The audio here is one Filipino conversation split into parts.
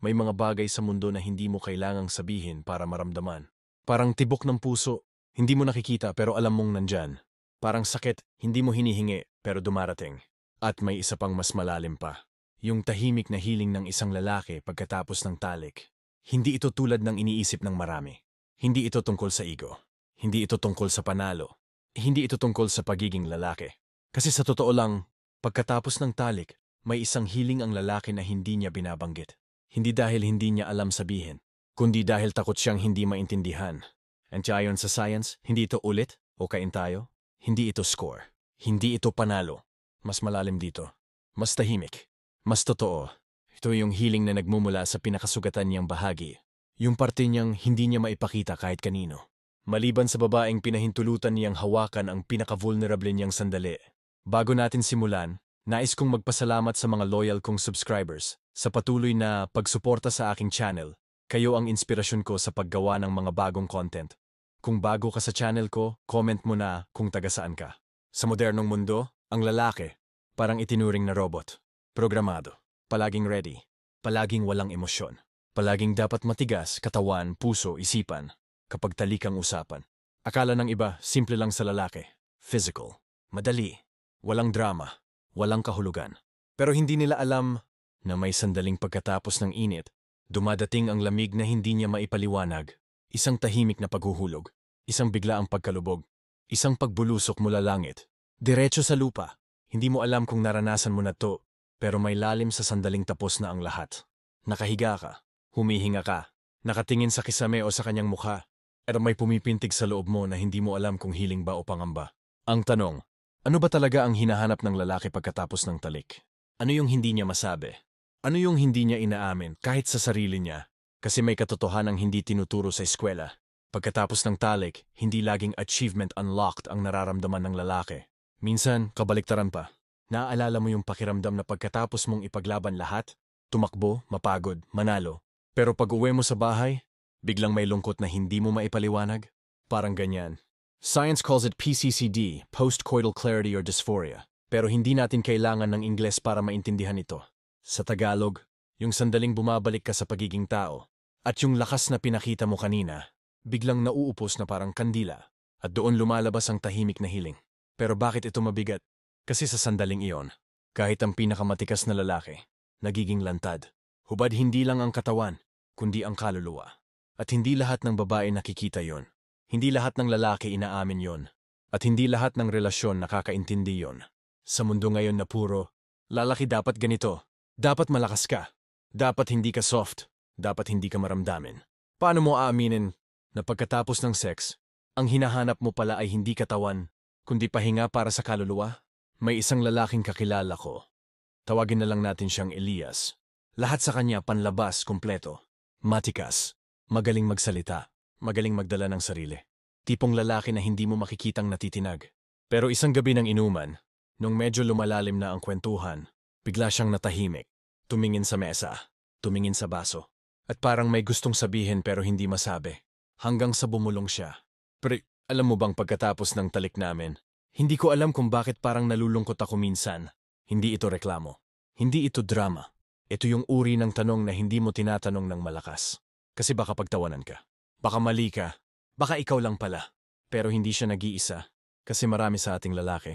May mga bagay sa mundo na hindi mo kailangang sabihin para maramdaman. Parang tibok ng puso, hindi mo nakikita pero alam mong nandyan. Parang sakit, hindi mo hinihingi pero dumarating. At may isa pang mas malalim pa. Yung tahimik na hiling ng isang lalaki pagkatapos ng talik. Hindi ito tulad ng iniisip ng marami. Hindi ito tungkol sa ego. Hindi ito tungkol sa panalo. Hindi ito tungkol sa pagiging lalaki. Kasi sa totoo lang, pagkatapos ng talik, may isang hiling ang lalaki na hindi niya binabanggit. Hindi dahil hindi niya alam sabihin, kundi dahil takot siyang hindi maintindihan. And ayon sa science, hindi ito ulit o kain tayo. Hindi ito score. Hindi ito panalo. Mas malalim dito. Mas tahimik. Mas totoo. Ito yung hiling na nagmumula sa pinakasugatan niyang bahagi. Yung parte niyang hindi niya maipakita kahit kanino. Maliban sa babaeng pinahintulutan niyang hawakan ang pinaka-vulnerable niyang sandali. Bago natin simulan, nais kong magpasalamat sa mga loyal kong subscribers sa patuloy na pagsuporta sa aking channel. Kayo ang inspirasyon ko sa paggawa ng mga bagong content. Kung bago ka sa channel ko, comment mo na kung taga saan ka. Sa modernong mundo, ang lalaki, parang itinuring na robot. Programado, palaging ready, palaging walang emosyon. Palaging dapat matigas, katawan, puso, isipan, kapag talikang usapan. Akala ng iba, simple lang sa lalaki. Physical, madali, walang drama, walang kahulugan. Pero hindi nila alam na may sandaling pagkatapos ng init, dumadating ang lamig na hindi niya maipaliwanag. Isang tahimik na paghuhulog, isang biglaang pagkalubog, isang pagbulusok mula langit. Diretso sa lupa. Hindi mo alam kung naranasan mo na to, pero may lalim sa sandaling tapos na ang lahat. Nakahiga ka, humihinga ka, nakatingin sa kisame o sa kanyang mukha, at may pumipintig sa loob mo na hindi mo alam kung hiling ba o pangamba. Ang tanong, ano ba talaga ang hinahanap ng lalaki pagkatapos ng talik? Ano yung hindi niya masabi? Ano yung hindi niya inaamin kahit sa sarili niya? Kasi may katotohanang hindi tinuturo sa eskwela. Pagkatapos ng talik, hindi laging achievement unlocked ang nararamdaman ng lalaki. Minsan, kabaliktaran pa. Naaalala mo yung pakiramdam na pagkatapos mong ipaglaban lahat, tumakbo, mapagod, manalo. Pero pag uwi mo sa bahay, biglang may lungkot na hindi mo maipaliwanag? Parang ganyan. Science calls it PCCD, post-coital clarity or dysphoria. Pero hindi natin kailangan ng Ingles para maintindihan ito. Sa Tagalog, yung sandaling bumabalik ka sa pagiging tao, at yung lakas na pinakita mo kanina, biglang nauupos na parang kandila, at doon lumalabas ang tahimik na hiling. Pero bakit ito mabigat? Kasi sa sandaling iyon, kahit ang pinakamatikas na lalaki, nagiging lantad. Hubad hindi lang ang katawan, kundi ang kaluluwa. At hindi lahat ng babae nakikita yon. Hindi lahat ng lalaki inaamin yon. At hindi lahat ng relasyon nakakaintindi yon. Sa mundo ngayon na puro, lalaki dapat ganito. Dapat malakas ka. Dapat hindi ka soft. Dapat hindi ka maramdamin. Paano mo aaminin na pagkatapos ng sex, ang hinahanap mo pala ay hindi katawan, kundi pahinga para sa kaluluwa? May isang lalaking kakilala ko. Tawagin na lang natin siyang Elias. Lahat sa kanya panlabas, kumpleto. Matikas. Magaling magsalita. Magaling magdala ng sarili. Tipong lalaki na hindi mo makikitang natitinag. Pero isang gabi ng inuman, nung medyo lumalalim na ang kwentuhan, bigla siyang natahimik. Tumingin sa mesa, tumingin sa baso, at parang may gustong sabihin pero hindi masabi. Hanggang sa bumulong siya. Pre, alam mo bang pagkatapos ng talik namin, hindi ko alam kung bakit parang nalulungkot ako minsan. Hindi ito reklamo. Hindi ito drama. Ito yung uri ng tanong na hindi mo tinatanong ng malakas. Kasi baka pagtawanan ka. Baka mali ka. Baka ikaw lang pala. Pero hindi siya nag-iisa. Kasi marami sa ating lalaki.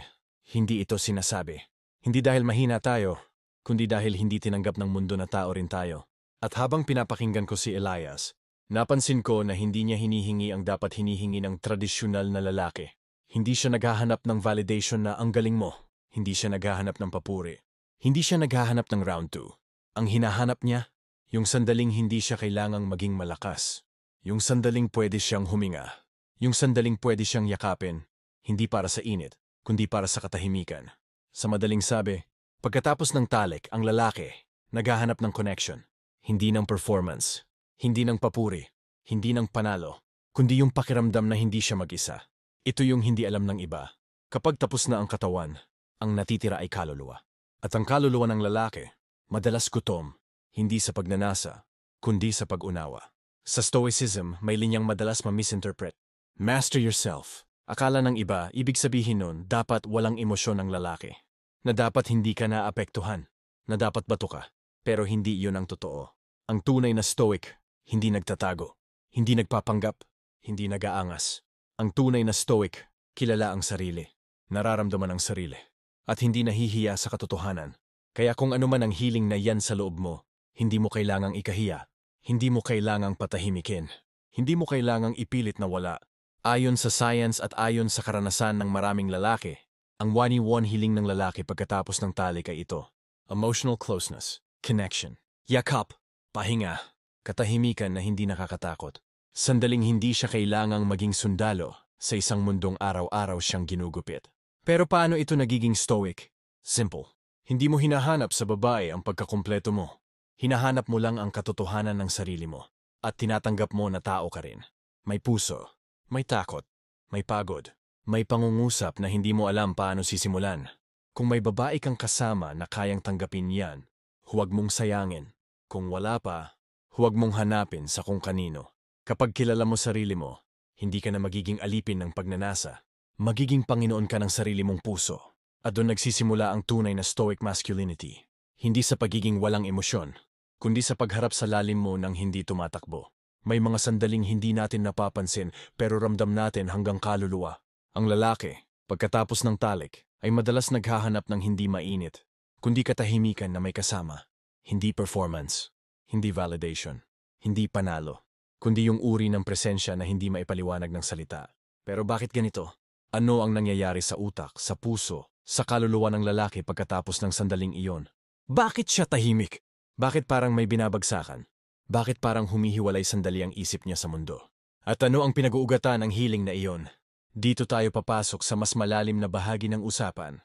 Hindi ito sinasabi. Hindi dahil mahina tayo, kundi dahil hindi tinanggap ng mundo na tao rin tayo. At habang pinapakinggan ko si Elias, napansin ko na hindi niya hinihingi ang dapat hinihingi ng tradisyonal na lalaki. Hindi siya naghahanap ng validation na ang galing mo. Hindi siya naghahanap ng papuri. Hindi siya naghahanap ng round 2. Ang hinahanap niya, yung sandaling hindi siya kailangang maging malakas. Yung sandaling pwede siyang huminga. Yung sandaling pwede siyang yakapin, hindi para sa init, kundi para sa katahimikan. Sa madaling sabi, pagkatapos ng talik, ang lalaki, naghahanap ng connection. Hindi ng performance, hindi ng papuri, hindi ng panalo, kundi yung pakiramdam na hindi siya mag-isa. Ito yung hindi alam ng iba. Kapag tapos na ang katawan, ang natitira ay kaluluwa. At ang kaluluwa ng lalaki, madalas gutom, hindi sa pagnanasa, kundi sa pag-unawa. Sa Stoicism, may linyang madalas ma-misinterpret. Master yourself. Akala ng iba, ibig sabihin nun, dapat walang emosyon ng lalaki. Na dapat hindi ka naapektuhan, na dapat bato ka. Pero hindi iyon ang totoo. Ang tunay na stoic, hindi nagtatago, hindi nagpapanggap, hindi nag-aangas. Ang tunay na stoic, kilala ang sarili, nararamdaman ang sarili, at hindi nahihiya sa katotohanan. Kaya kung ano man ang hiling na yan sa loob mo, hindi mo kailangang ikahiya, hindi mo kailangang patahimikin, hindi mo kailangang ipilit na wala. Ayon sa science at ayon sa karanasan ng maraming lalaki, ang one-in-one hiling ng lalaki pagkatapos ng talik ay ito: emotional closeness, connection, yakap, pahinga, katahimikan na hindi nakakatakot. Sandaling hindi siya kailangang maging sundalo sa isang mundong araw-araw siyang ginugupit. Pero paano ito nagiging stoic? Simple. Hindi mo hinahanap sa babae ang pagkakumpleto mo. Hinahanap mo lang ang katotohanan ng sarili mo at tinatanggap mo na tao ka rin. May puso, may takot, may pagod, may pangungusap na hindi mo alam paano sisimulan. Kung may babae kang kasama na kayang tanggapin yan, huwag mong sayangin. Kung wala pa, huwag mong hanapin sa kung kanino. Kapag kilala mo sarili mo, hindi ka na magiging alipin ng pagnanasa. Magiging Panginoon ka ng sarili mong puso. At doon nagsisimula ang tunay na stoic masculinity. Hindi sa pagiging walang emosyon, kundi sa pagharap sa lalim mo nang hindi tumatakbo. May mga sandaling hindi natin napapansin pero ramdam natin hanggang kaluluwa. Ang lalaki, pagkatapos ng talik, ay madalas naghahanap ng hindi mainit, kundi katahimikan na may kasama. Hindi performance, hindi validation, hindi panalo, kundi yung uri ng presensya na hindi maipaliwanag ng salita. Pero bakit ganito? Ano ang nangyayari sa utak, sa puso, sa kaluluwa ng lalaki pagkatapos ng sandaling iyon? Bakit siya tahimik? Bakit parang may binabagsakan? Bakit parang humihiwalay sandali ang isip niya sa mundo? At ano ang pinag-uugatan ng hiling na iyon? Dito tayo papasok sa mas malalim na bahagi ng usapan.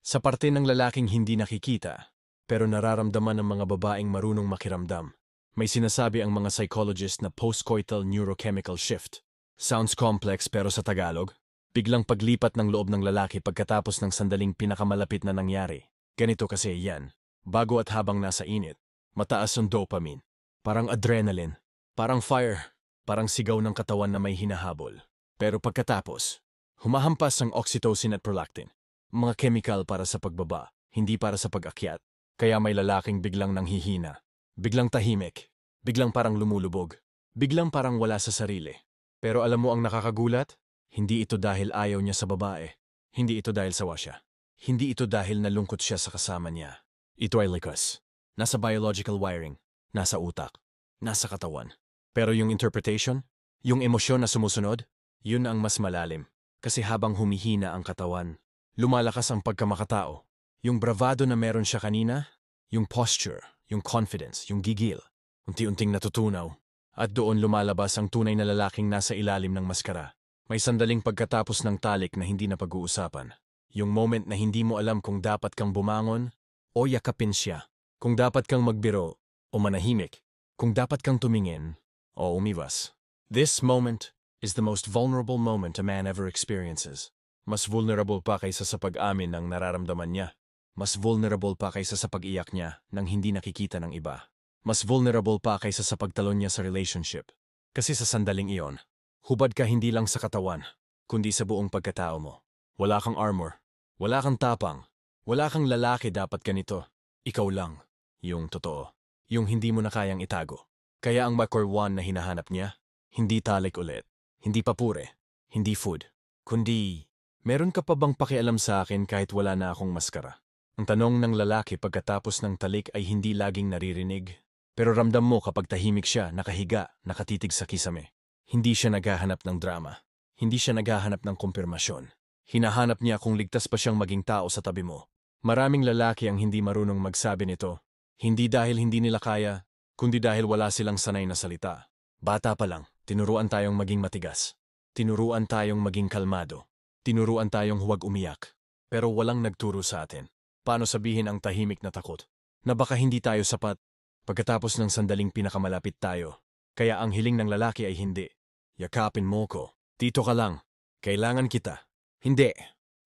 Sa parte ng lalaking hindi nakikita, pero nararamdaman ng mga babaeng marunong makiramdam. May sinasabi ang mga psychologist na postcoital neurochemical shift. Sounds complex pero sa Tagalog, biglang paglipat ng loob ng lalaki pagkatapos ng sandaling pinakamalapit na nangyari. Ganito kasi yan. Bago at habang nasa init, mataas ang dopamine. Parang adrenaline, parang fire, parang sigaw ng katawan na may hinahabol. Pero pagkatapos, humahampas ang oxytocin at prolactin. Mga chemical para sa pagbaba, hindi para sa pag-akyat. Kaya may lalaking biglang nanghihina, biglang tahimik, biglang parang lumulubog, biglang parang wala sa sarili. Pero alam mo ang nakakagulat? Hindi ito dahil ayaw niya sa babae. Hindi ito dahil sawa siya. Hindi ito dahil nalungkot siya sa kasama niya. Ito ay likas. Nasa biological wiring. Nasa utak, nasa katawan. Pero yung interpretation, yung emosyon na sumusunod, yun ang mas malalim. Kasi habang humihina ang katawan, lumalakas ang pagkamakatao. Yung bravado na meron siya kanina, yung posture, yung confidence, yung gigil, unti-unting natutunaw. At doon lumalabas ang tunay na lalaking nasa ilalim ng maskara. May sandaling pagkatapos ng talik na hindi na pag-uusapan. Yung moment na hindi mo alam kung dapat kang bumangon o yakapin siya. Kung dapat kang magbiro o manahimik, kung dapat kang tumingin o umiwas. This moment is the most vulnerable moment a man ever experiences. Mas vulnerable pa kaysa sa pag-amin ng nararamdaman niya. Mas vulnerable pa kaysa sa pag-iyak niya nang hindi nakikita ng iba. Mas vulnerable pa kaysa sa pagtalon niya sa relationship. Kasi sa sandaling iyon, hubad ka hindi lang sa katawan, kundi sa buong pagkatao mo. Wala kang armor, wala kang tapang, wala kang lalaki dapat ganito. Ikaw lang, yung totoo. Yung hindi mo na kayang itago. Kaya ang Macor 1 na hinahanap niya, hindi talik ulit, hindi papure, hindi food, kundi, meron ka pa bang pakialam sa akin kahit wala na akong maskara? Ang tanong ng lalaki pagkatapos ng talik ay hindi laging naririnig, pero ramdam mo kapag tahimik siya, nakahiga, nakatitig sa kisame. Hindi siya naghahanap ng drama, hindi siya naghahanap ng kumpirmasyon. Hinahanap niya kung ligtas pa siyang maging tao sa tabi mo. Maraming lalaki ang hindi marunong magsabi nito. Hindi dahil hindi nila kaya, kundi dahil wala silang sanay na salita. Bata pa lang, tinuruan tayong maging matigas. Tinuruan tayong maging kalmado. Tinuruan tayong huwag umiyak. Pero walang nagturo sa atin. Paano sabihin ang tahimik na takot? Na baka hindi tayo sapat. Pagkatapos ng sandaling pinakamalapit tayo. Kaya ang hiling ng lalaki ay hindi. Yakapin mo ko. Dito ka lang. Kailangan kita. Hindi.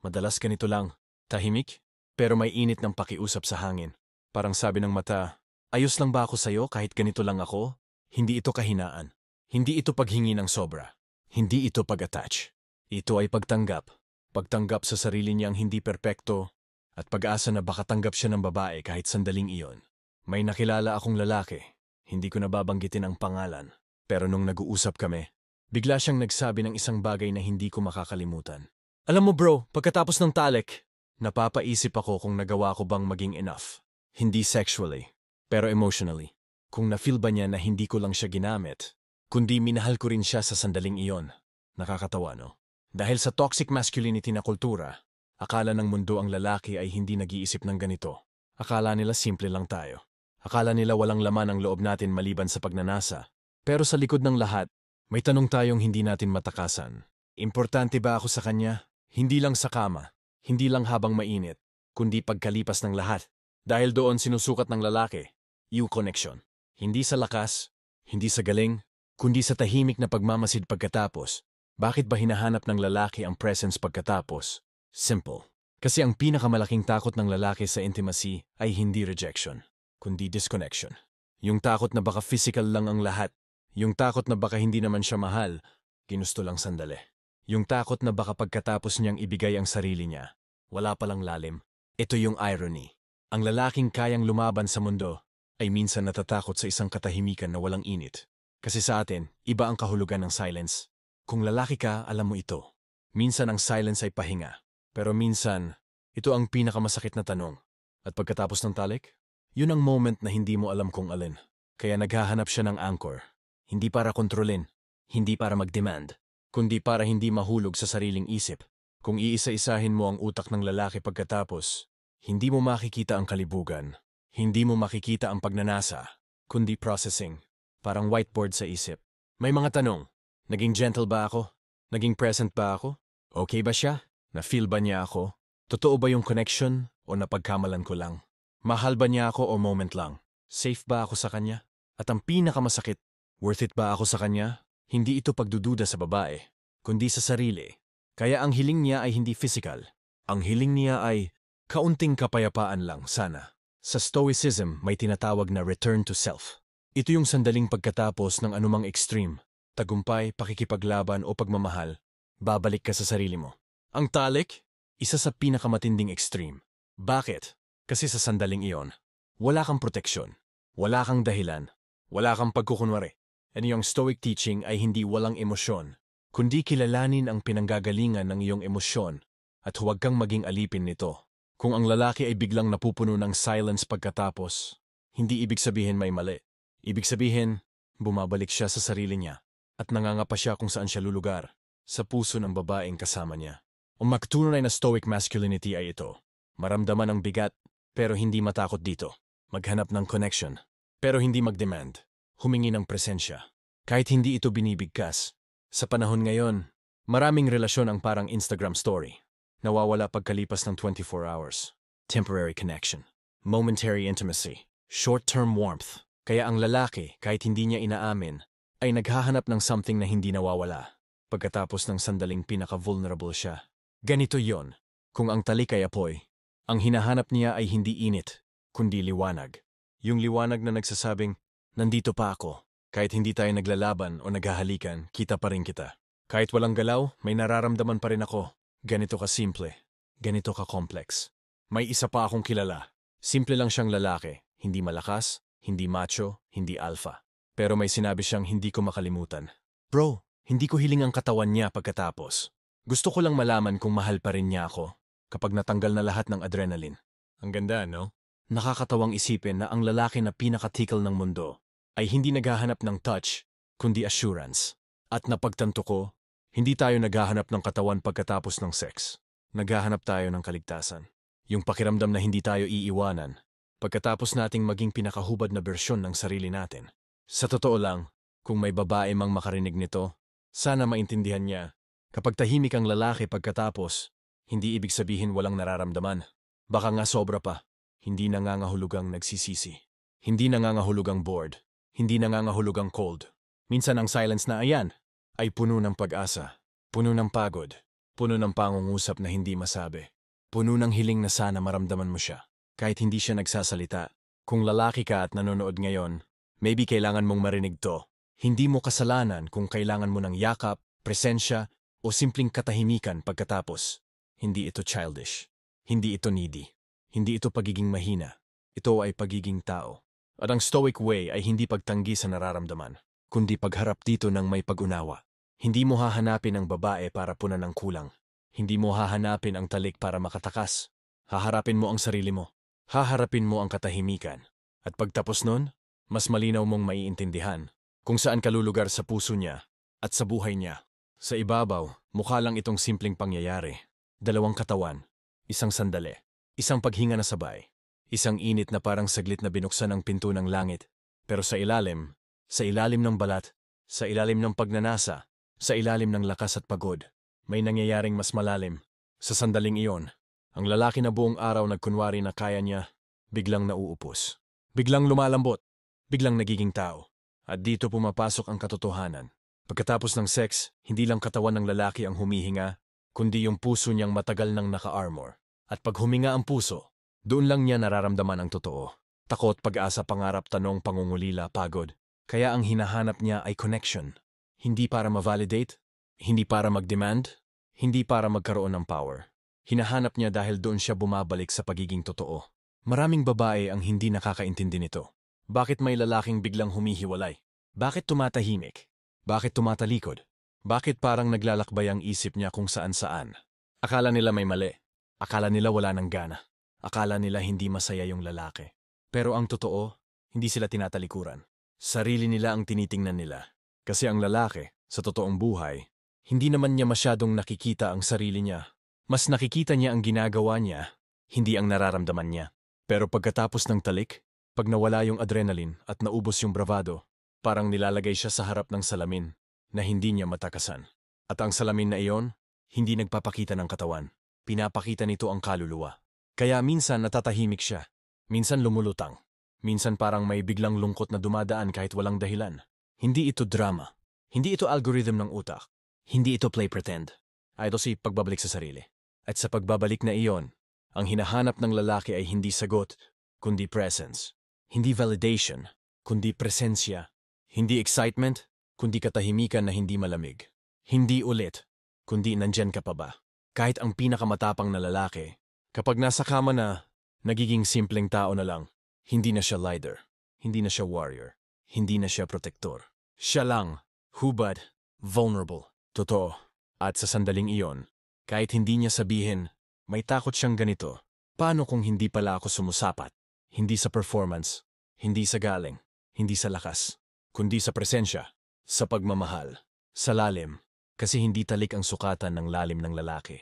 Madalas ganito lang. Tahimik? Pero may init ng pakiusap sa hangin. Parang sabi ng mata, ayos lang ba ako sa'yo kahit ganito lang ako? Hindi ito kahinaan. Hindi ito paghingi ng sobra. Hindi ito pag-attach. Ito ay pagtanggap. Pagtanggap sa sarili niyang hindi perpekto at pag-asa na baka tanggap siya ng babae kahit sandaling iyon. May nakilala akong lalaki. Hindi ko nababanggitin ang pangalan. Pero nung nag-uusap kami, bigla siyang nagsabi ng isang bagay na hindi ko makakalimutan. Alam mo bro, pagkatapos ng talik, napapaisip ako kung nagawa ko bang maging enough. Hindi sexually, pero emotionally. Kung na-feel ba niya na hindi ko lang siya ginamit, kundi minahal ko rin siya sa sandaling iyon. Nakakatawa, no? Dahil sa toxic masculinity na kultura, akala ng mundo ang lalaki ay hindi nag-iisip ng ganito. Akala nila simple lang tayo. Akala nila walang laman ang loob natin maliban sa pagnanasa. Pero sa likod ng lahat, may tanong tayong hindi natin matakasan. Importante ba ako sa kanya? Hindi lang sa kama, hindi lang habang mainit, kundi pagkalipas ng lahat. Dahil doon sinusukat ng lalaki, yung connection. Hindi sa lakas, hindi sa galing, kundi sa tahimik na pagmamasid pagkatapos. Bakit ba hinahanap ng lalaki ang presence pagkatapos? Simple. Kasi ang pinakamalaking takot ng lalaki sa intimacy ay hindi rejection, kundi disconnection. Yung takot na baka physical lang ang lahat. Yung takot na baka hindi naman siya mahal, ginusto lang sandali. Yung takot na baka pagkatapos niyang ibigay ang sarili niya, wala palang lalim. Ito yung irony. Ang lalaking kayang lumaban sa mundo ay minsan natatakot sa isang katahimikan na walang init. Kasi sa atin, iba ang kahulugan ng silence. Kung lalaki ka, alam mo ito. Minsan ang silence ay pahinga. Pero minsan, ito ang pinakamasakit na tanong. At pagkatapos ng talik, yun ang moment na hindi mo alam kung alin. Kaya naghahanap siya ng anchor. Hindi para kontrolin, hindi para mag-demand, kundi para hindi mahulog sa sariling isip. Kung iisa-isahin mo ang utak ng lalaki pagkatapos, hindi mo makikita ang kalibugan, hindi mo makikita ang pagnanasa, kundi processing, parang whiteboard sa isip. May mga tanong, naging gentle ba ako? Naging present ba ako? Okay ba siya? Na-feel ba niya ako? Totoo ba yung connection o napagkamalan ko lang? Mahal ba niya ako o moment lang? Safe ba ako sa kanya? At ang pinakamasakit, worth it ba ako sa kanya? Hindi ito pagdududa sa babae, kundi sa sarili. Kaya ang hiling niya ay hindi physical. Ang hiling niya ay kaunting kapayapaan lang sana. Sa Stoicism may tinatawag na return to self. Ito yung sandaling pagkatapos ng anumang extreme, tagumpay, pakikipaglaban o pagmamahal, babalik ka sa sarili mo. Ang talik, isa sa pinakamatinding extreme. Bakit? Kasi sa sandaling iyon, wala kang proteksyon, wala kang dahilan, wala kang pagkukunwari. And yung Stoic teaching ay hindi walang emosyon, kundi kilalanin ang pinanggagalingan ng iyong emosyon at huwag kang maging alipin nito. Kung ang lalaki ay biglang napupuno ng silence pagkatapos, hindi ibig sabihin may mali. Ibig sabihin, bumabalik siya sa sarili niya at nangangapa siya kung saan siya lulugar, sa puso ng babaeng kasama niya. Ang magtunay na Stoic masculinity ay ito. Maramdaman ang bigat, pero hindi matakot dito. Maghanap ng connection, pero hindi mag-demand. Humingi ng presensya, kahit hindi ito binibigkas. Sa panahon ngayon, maraming relasyon ang parang Instagram story. Nawawala pagkalipas ng 24 hours. Temporary connection, momentary intimacy, short-term warmth. Kaya ang lalaki, kahit hindi niya inaamin, ay naghahanap ng something na hindi nawawala. Pagkatapos ng sandaling pinaka-vulnerable siya. Ganito yon. Kung ang talik ay apoy, ang hinahanap niya ay hindi init, kundi liwanag. Yung liwanag na nagsasabing, nandito pa ako. Kahit hindi tayo naglalaban o naghahalikan, kita pa rin kita. Kahit walang galaw, may nararamdaman pa rin ako. Ganito ka simple. Ganito ka complex. May isa pa akong kilala. Simple lang siyang lalaki. Hindi malakas, hindi macho, hindi alpha. Pero may sinabi siyang hindi ko makalimutan. Bro, hindi ko hiling ang katawan niya pagkatapos. Gusto ko lang malaman kung mahal pa rin niya ako kapag natanggal na lahat ng adrenaline. Ang ganda, no? Nakakatawang isipin na ang lalaki na pinaka-tickle ng mundo ay hindi naghahanap ng touch, kundi assurance. At napagtanto ko, hindi tayo naghahanap ng katawan pagkatapos ng sex. Naghahanap tayo ng kaligtasan. Yung pakiramdam na hindi tayo iiwanan, pagkatapos nating maging pinakahubad na bersyon ng sarili natin. Sa totoo lang, kung may babae mang makarinig nito, sana maintindihan niya, kapag tahimik ang lalaki pagkatapos, hindi ibig sabihin walang nararamdaman. Baka nga sobra pa, hindi nangangahulugang nagsisisi. Hindi nangangahulugang bored. Hindi nangangahulugang cold. Minsan ang silence na ayan ay puno ng pag-asa, puno ng pagod, puno ng pangungusap na hindi masabi, puno ng hiling na sana maramdaman mo siya. Kahit hindi siya nagsasalita, kung lalaki ka at nanonood ngayon, maybe kailangan mong marinig to. Hindi mo kasalanan kung kailangan mo ng yakap, presensya, o simpleng katahimikan pagkatapos. Hindi ito childish. Hindi ito needy. Hindi ito pagiging mahina. Ito ay pagiging tao. At ang stoic way ay hindi pagtanggi sa nararamdaman, kundi pagharap dito ng may pag-unawa. Hindi mo hahanapin ang babae para punan ng kulang. Hindi mo hahanapin ang talik para makatakas. Haharapin mo ang sarili mo. Haharapin mo ang katahimikan. At pagtapos nun, mas malinaw mong maiintindihan kung saan ka lulugar sa puso niya at sa buhay niya. Sa ibabaw, mukha lang itong simpleng pangyayari. Dalawang katawan, isang sandali, isang paghinga na sabay, isang init na parang saglit na binuksan ang pinto ng langit. Pero sa ilalim ng balat, sa ilalim ng pagnanasa, sa ilalim ng lakas at pagod, may nangyayaring mas malalim. Sa sandaling iyon, ang lalaki na buong araw nagkunwari na kaya niya, biglang nauupos. Biglang lumalambot, biglang nagiging tao. At dito pumapasok ang katotohanan. Pagkatapos ng sex, hindi lang katawan ng lalaki ang humihinga, kundi yung puso niyang matagal nang naka-armor. At pag huminga ang puso, doon lang niya nararamdaman ang totoo. Takot, pag-asa, pangarap, tanong, pangungulila, pagod. Kaya ang hinahanap niya ay connection. Hindi para ma-validate, hindi para mag-demand, hindi para magkaroon ng power. Hinahanap niya dahil doon siya bumabalik sa pagiging totoo. Maraming babae ang hindi nakakaintindi nito. Bakit may lalaking biglang humihiwalay? Bakit tumatahimik? Bakit tumatalikod? Bakit parang naglalakbay ang isip niya kung saan-saan? Akala nila may mali. Akala nila wala ng gana. Akala nila hindi masaya yung lalaki. Pero ang totoo, hindi sila tinatalikuran. Sarili nila ang tinitingnan nila. Kasi ang lalaki, sa totoong buhay, hindi naman niya masyadong nakikita ang sarili niya. Mas nakikita niya ang ginagawa niya, hindi ang nararamdaman niya. Pero pagkatapos ng talik, pag nawala yung adrenaline at naubos yung bravado, parang nilalagay siya sa harap ng salamin na hindi niya matakasan. At ang salamin na iyon, hindi nagpapakita ng katawan. Pinapakita nito ang kaluluwa. Kaya minsan natatahimik siya. Minsan lumulutang. Minsan parang may biglang lungkot na dumadaan kahit walang dahilan. Hindi ito drama. Hindi ito algorithm ng utak. Hindi ito play pretend. Ito si pagbabalik sa sarili. At sa pagbabalik na iyon, ang hinahanap ng lalaki ay hindi sagot, kundi presence. Hindi validation, kundi presensya. Hindi excitement, kundi katahimikan na hindi malamig. Hindi ulit, kundi nandyan ka pa ba? Kahit ang pinakamatapang na lalaki, kapag nasa kama na, nagiging simpleng tao na lang. Hindi na siya leader, hindi na siya warrior, hindi na siya protector. Siya lang, hubad, vulnerable, totoo. At sa sandaling iyon, kahit hindi niya sabihin, may takot siyang ganito. Paano kung hindi pala ako sumusapat? Hindi sa performance, hindi sa galing, hindi sa lakas, kundi sa presensya, sa pagmamahal, sa lalim. Kasi hindi talik ang sukatan ng lalim ng lalaki.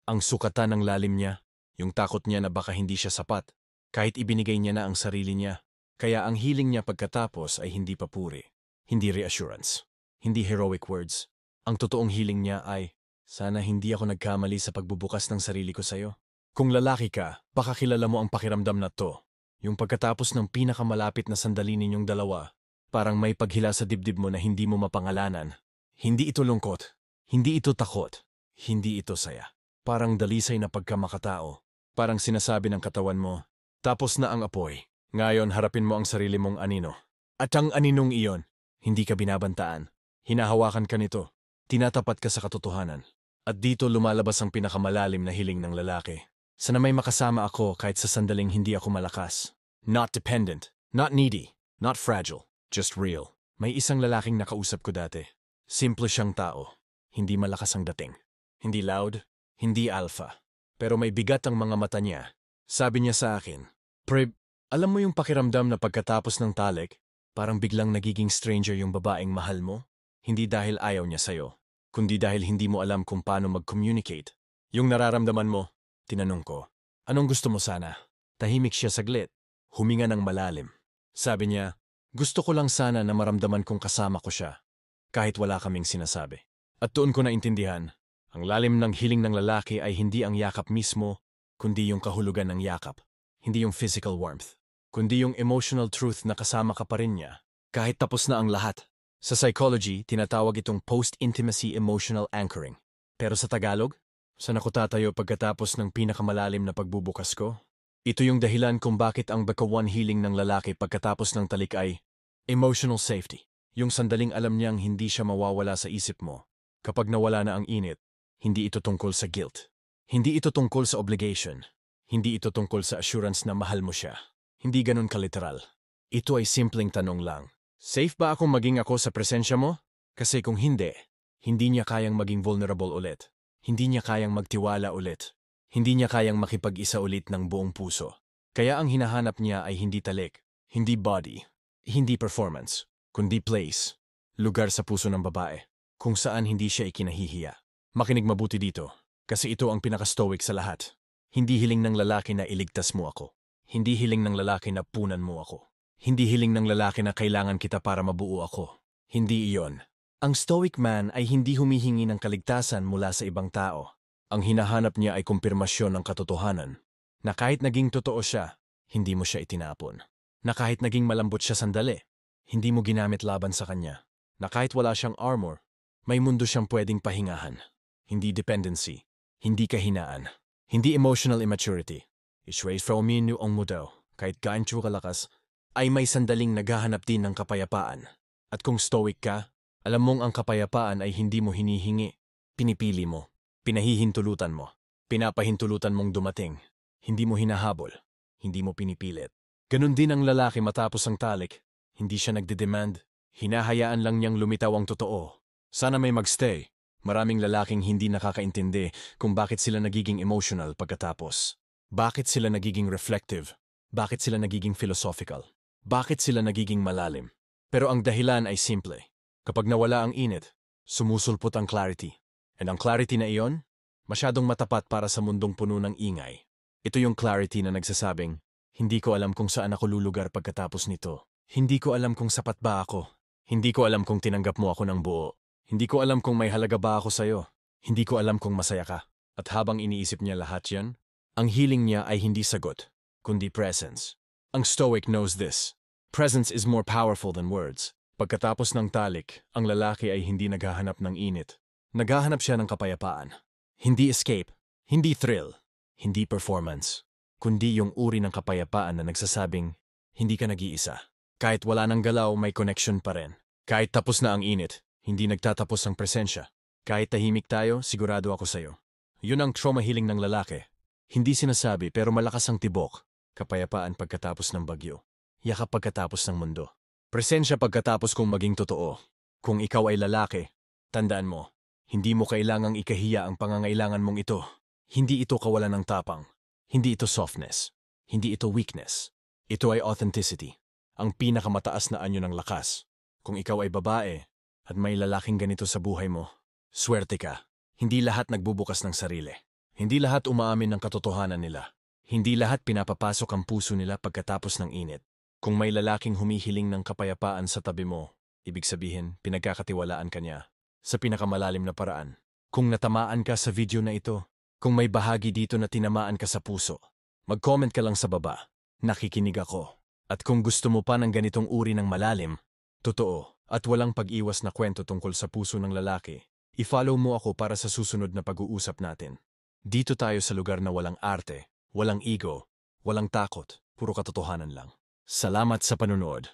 Ang sukatan ng lalim niya, yung takot niya na baka hindi siya sapat, kahit ibinigay niya na ang sarili niya. Kaya ang healing niya pagkatapos ay hindi papuri, hindi reassurance, hindi heroic words. Ang totoong healing niya ay, sana hindi ako nagkamali sa pagbubukas ng sarili ko sa'yo. Kung lalaki ka, baka kilala mo ang pakiramdam na to. Yung pagkatapos ng pinakamalapit na sandali ninyong dalawa, parang may paghila sa dibdib mo na hindi mo mapangalanan. Hindi ito lungkot, hindi ito takot, hindi ito saya. Parang dalisay na pagkamakatao. Parang sinasabi ng katawan mo, tapos na ang apoy. Ngayon harapin mo ang sarili mong anino. At ang aninong iyon, hindi ka binabantaan. Hinahawakan ka nito. Tinatapat ka sa katotohanan. At dito lumalabas ang pinakamalalim na hiling ng lalaki. Sana may makasama ako kahit sa sandaling hindi ako malakas. Not dependent, not needy, not fragile, just real. May isang lalaking nakausap ko dati. Simple siyang tao. Hindi malakas ang dating. Hindi loud, hindi alpha. Pero may bigat ang mga mata niya. Sabi niya sa akin, Preb, alam mo yung pakiramdam na pagkatapos ng talik, parang biglang nagiging stranger yung babaeng mahal mo? Hindi dahil ayaw niya sa'yo, kundi dahil hindi mo alam kung paano mag-communicate. Yung nararamdaman mo, tinanong ko, anong gusto mo sana? Tahimik siya saglit, huminga ng malalim. Sabi niya, gusto ko lang sana na maramdaman kong kasama ko siya, kahit wala kaming sinasabi. At doon ko naintindihan, ang lalim ng hiling ng lalaki ay hindi ang yakap mismo, kundi yung kahulugan ng yakap. Hindi yung physical warmth, kundi yung emotional truth na kasama ka pa rin niya, kahit tapos na ang lahat. Sa psychology, tinatawag itong post-intimacy emotional anchoring. Pero sa Tagalog, saan ako tatayo pagkatapos ng pinakamalalim na pagbubukas ko? Ito yung dahilan kung bakit ang bakawan healing ng lalaki pagkatapos ng talik ay emotional safety. Yung sandaling alam niyang hindi siya mawawala sa isip mo. Kapag nawala na ang init, hindi ito tungkol sa guilt. Hindi ito tungkol sa obligation. Hindi ito tungkol sa assurance na mahal mo siya. Hindi ganun kaliteral. Ito ay simpleng tanong lang. Safe ba akong maging ako sa presensya mo? Kasi kung hindi, hindi niya kayang maging vulnerable ulit. Hindi niya kayang magtiwala ulit. Hindi niya kayang makipag-isa ulit ng buong puso. Kaya ang hinahanap niya ay hindi talik, hindi body, hindi performance, kundi place, lugar sa puso ng babae, kung saan hindi siya ikinahihiya. Makinig mabuti dito, kasi ito ang pinaka-stoic sa lahat. Hindi hiling ng lalaki na iligtas mo ako. Hindi hiling ng lalaki na punan mo ako. Hindi hiling ng lalaki na kailangan kita para mabuo ako. Hindi iyon. Ang stoic man ay hindi humihingi ng kaligtasan mula sa ibang tao. Ang hinahanap niya ay kumpirmasyon ng katotohanan. Na kahit naging totoo siya, hindi mo siya itinapon. Na kahit naging malambot siya sandali, hindi mo ginamit laban sa kanya. Na kahit wala siyang armor, may mundo siyang pwedeng pahingahan. Hindi dependency, hindi kahinaan, hindi emotional immaturity. Isways from me ang mo daw, kahit gaano kalakas, ay may sandaling naghahanap din ng kapayapaan. At kung stoic ka, alam mong ang kapayapaan ay hindi mo hinihingi, pinipili mo. Pinahihintulutan mo. Pinapahintulutan mong dumating. Hindi mo hinahabol. Hindi mo pinipilit. Ganon din ang lalaki matapos ang talik. Hindi siya nagde-demand. Hinahayaan lang niyang lumitaw ang totoo. Sana may magstay. Maraming lalaking hindi nakakaintindi kung bakit sila nagiging emotional pagkatapos. Bakit sila nagiging reflective? Bakit sila nagiging philosophical? Bakit sila nagiging malalim? Pero ang dahilan ay simple. Kapag nawala ang init, sumusulpot ang clarity. And ang clarity na iyon, masyadong matapat para sa mundong puno ng ingay. Ito yung clarity na nagsasabing, hindi ko alam kung saan ako lulugar pagkatapos nito. Hindi ko alam kung sapat ba ako. Hindi ko alam kung tinanggap mo ako ng buo. Hindi ko alam kung may halaga ba ako sa'yo. Hindi ko alam kung masaya ka. At habang iniisip niya lahat yan, ang healing niya ay hindi sagot, kundi presence. Ang stoic knows this. Presence is more powerful than words. Pagkatapos ng talik, ang lalaki ay hindi naghahanap ng init. Naghahanap siya ng kapayapaan. Hindi escape, hindi thrill, hindi performance, kundi yung uri ng kapayapaan na nagsasabing, hindi ka nag-iisa. Kahit wala ng galaw, may connection pa rin. Kahit tapos na ang init, hindi nagtatapos ang presensya. Kahit tahimik tayo, sigurado ako sa'yo. Yun ang trauma healing ng lalaki. Hindi sinasabi pero malakas ang tibok. Kapayapaan pagkatapos ng bagyo. Yakap pagkatapos ng mundo. Presensya pagkatapos kung maging totoo. Kung ikaw ay lalaki, tandaan mo, hindi mo kailangang ikahiya ang pangangailangan mong ito. Hindi ito kawalan ng tapang. Hindi ito softness. Hindi ito weakness. Ito ay authenticity. Ang pinakamataas na anyo ng lakas. Kung ikaw ay babae at may lalaking ganito sa buhay mo, swerte ka. Hindi lahat nagbubukas ng sarili. Hindi lahat umaamin ng katotohanan nila. Hindi lahat pinapapasok ang puso nila pagkatapos ng init. Kung may lalaking humihiling ng kapayapaan sa tabi mo, ibig sabihin, pinagkakatiwalaan ka niya. Sa pinakamalalim na paraan. Kung natamaan ka sa video na ito, kung may bahagi dito na tinamaan ka sa puso, mag-comment ka lang sa baba. Nakikinig ako. At kung gusto mo pa ng ganitong uri ng malalim, totoo, at walang pag-iwas na kwento tungkol sa puso ng lalaki, i-follow mo ako para sa susunod na pag-uusap natin. Dito tayo sa lugar na walang arte, walang ego, walang takot, puro katotohanan lang. Salamat sa panunood.